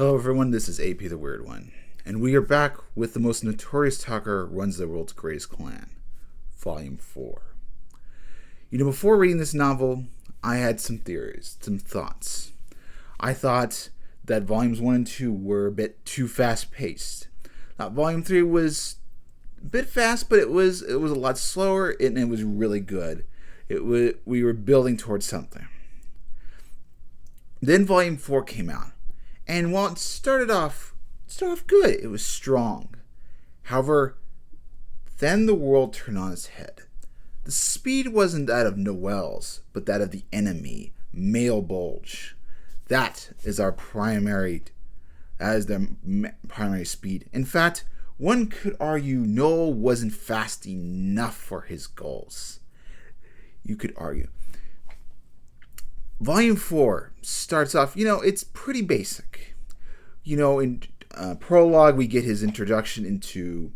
Hello everyone, this is AP the Weird One, and we are back with the Most Notorious Talker Runs the World's Greatest Clan, Volume 4. Before reading this novel, I had some theories, some thoughts. I thought that Volumes 1 and 2 were a bit too fast-paced. Volume 3 was a bit fast, but it was a lot slower, and it was really good. We were building towards something. Then Volume 4 came out. And while it started off good, it was strong. However, then the world turned on its head. The speed wasn't that of Noel's, but that of the enemy, Male Bulge. That is their primary speed. In fact, one could argue Noel wasn't fast enough for his goals. You could argue. Volume 4 starts off, it's pretty basic. In prologue, we get his introduction into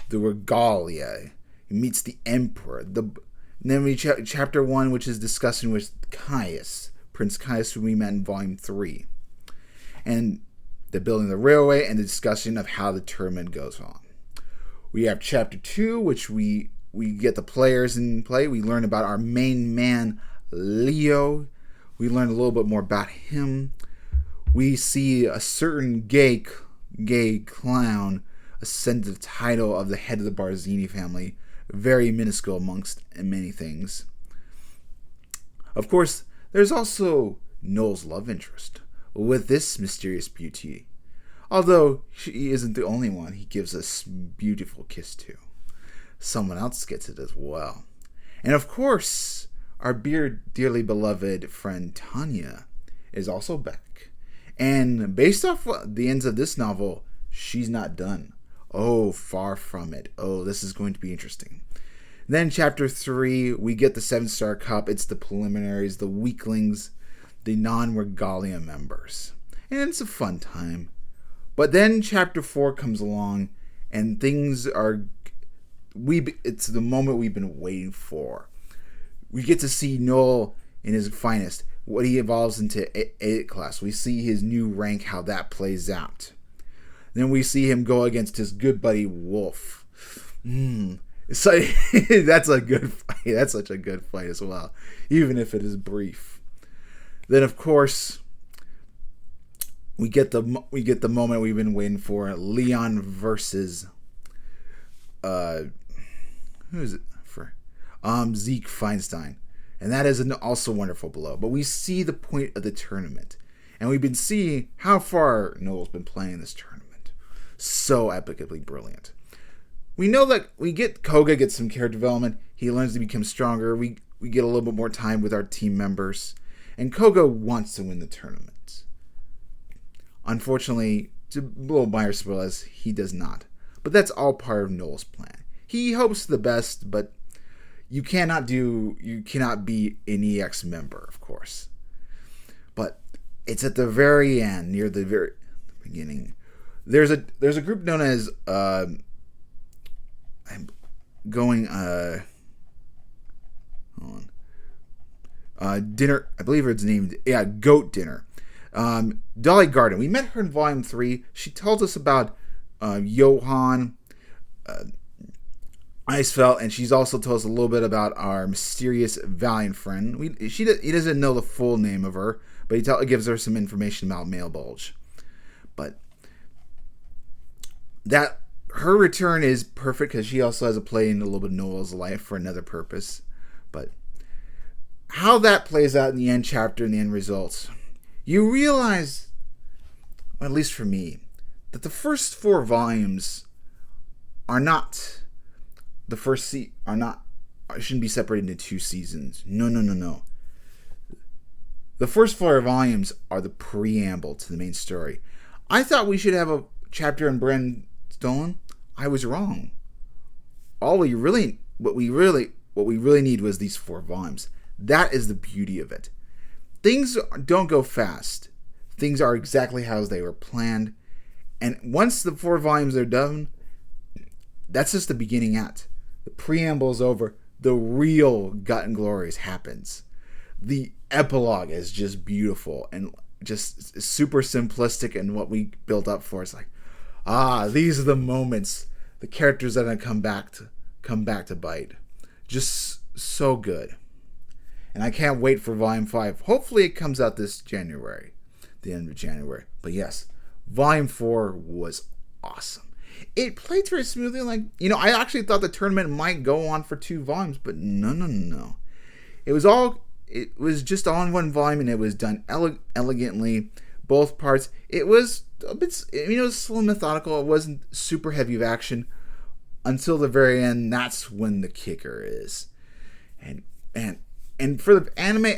the regalia. He meets the emperor. Then we chapter 1, which is discussing with Caius, Prince Caius, who we met in Volume 3. And the building of the railway and the discussion of how the tournament goes on. We have chapter 2, which we get the players in play. We learn about our main man, Leo. We learn a little bit more about him. We see a certain gay clown ascend to the title of the head of the Barzini family, very minuscule amongst many things. Of course, there's also Noel's love interest with this mysterious beauty. Although she isn't the only one he gives a beautiful kiss to. Someone else gets it as well. And of course, our dearly beloved friend Tanya is also back. And based off the ends of this novel, she's not done. Oh, far from it. Oh, this is going to be interesting. Then chapter 3, we get the 7-Star Cup. It's the preliminaries, the weaklings, the non-regalia members. And it's a fun time. But then chapter 4 comes along, and things are... it's the moment we've been waiting for. We get to see Noel in his finest, what he evolves into 8 class. We see his new rank, how that plays out. Then we see him go against his good buddy Wolf. So that's a good fight. That's such a good fight as well, even if it is brief. Then of course we get the moment we've been waiting for: Leon versus who is it? Zeke Feinstein. And that is also wonderful below. But we see the point of the tournament. And we've been seeing how far Noel's been playing this tournament. So epically brilliant. We know that Koga gets some character development. He learns to become stronger. We get a little bit more time with our team members. And Koga wants to win the tournament. Unfortunately, to little minor spoilers, he does not. But that's all part of Noel's plan. He hopes the best, but you cannot be an EX member, of course. But it's at the very end, near the very beginning. There's a group known as dinner. I believe it's named Goat Dinner. Dolly Garden. We met her in Volume 3. She tells us about Johan. Icefeld, and she's also told us a little bit about our mysterious valiant friend. He doesn't know the full name of her, but he gives her some information about Male Bulge. But that her return is perfect because she also has a play in a little bit of Noel's life for another purpose. But how that plays out in the end chapter and the end results, you realize, at least for me, that the first 4 volumes are not. The first shouldn't be separated into 2 seasons. No. The first 4 volumes are the preamble to the main story. I thought we should have a chapter on Bren Stolen. I was wrong. What we really need was these 4 volumes. That is the beauty of it. Things don't go fast. Things are exactly how they were planned. And once the 4 volumes are done, that's just the beginning act. The preamble is over. The real gut and glories happens. The epilogue is just beautiful and just super simplistic in what we built up for. It's like, these are the moments, the characters that are gonna come back to bite. Just so good. And I can't wait for Volume 5. Hopefully it comes out this January, the end of January. But yes, Volume 4 was awesome. It played very smoothly. I actually thought the tournament might go on for 2 volumes, but no. It was just all in one volume, and it was done elegantly. Both parts. It was a bit, it was slow and methodical. It wasn't super heavy of action until the very end. That's when the kicker is. And for the anime,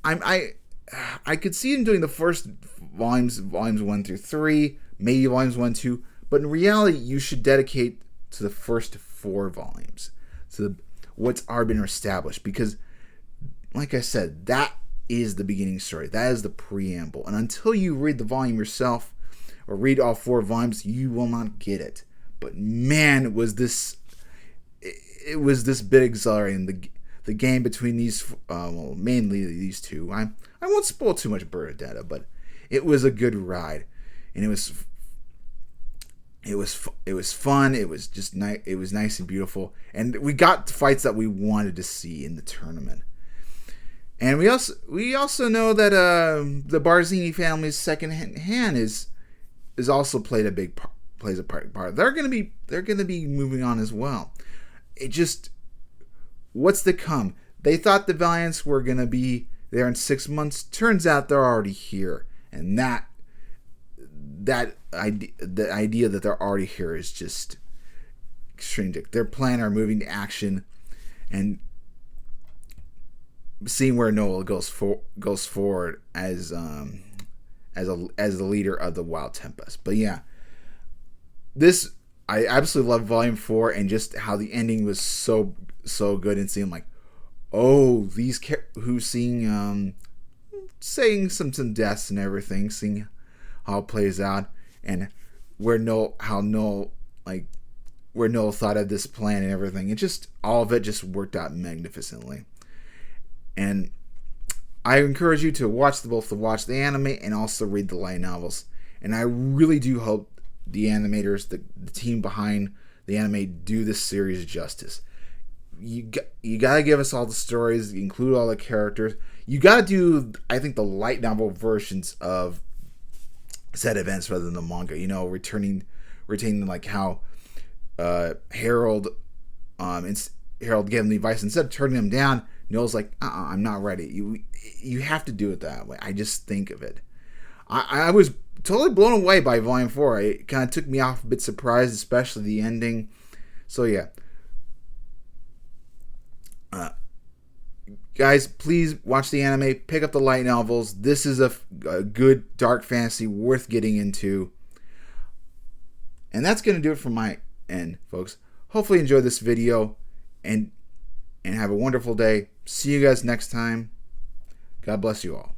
I could see him doing the first volumes 1 through 3, maybe volumes 1, 2, but in reality, you should dedicate to the first 4 volumes, to what's already been established, because, like I said, that is the beginning story. That is the preamble, and until you read the volume yourself, or read all 4 volumes, you will not get it. But man, it was this bit exhilarating. The game between these, mainly these two. I won't spoil too much Bernadetta, but it was a good ride, and it was fun. It was just nice. It was nice and beautiful, and we got the fights that we wanted to see in the tournament. And we also know that the Barzini family's second hand is also plays a part. They're gonna be moving on as well. It just, what's to come? They thought the Valiants were gonna be there in 6 months. Turns out they're already here, and the idea that they're already here is just extreme. Their plan are moving to action, and seeing where Noah goes forward as the leader of the Wild Tempest. But yeah, I absolutely love Volume 4, and just how the ending was so good, and seeing these who's seeing saying some deaths and everything, seeing how it plays out, and where Noel thought of this plan and everything. It just, all of it just worked out magnificently. And I encourage you to watch the anime and also read the light novels. And I really do hope the animators, the team behind the anime, do this series justice. You gotta give us all the stories, include all the characters. You gotta do, I think, the light novel versions of said events rather than the manga. Retaining like how Harold gave him the advice, instead of turning him down. Noel's like, I'm not ready. You have to do it that way. I just think of it. I was totally blown away by Volume 4. It kind of took me off a bit surprised, especially the ending. So yeah. Guys, please watch the anime. Pick up the light novels. This is a good dark fantasy worth getting into. And that's going to do it from my end, folks. Hopefully you enjoyed this video, and have a wonderful day. See you guys next time. God bless you all.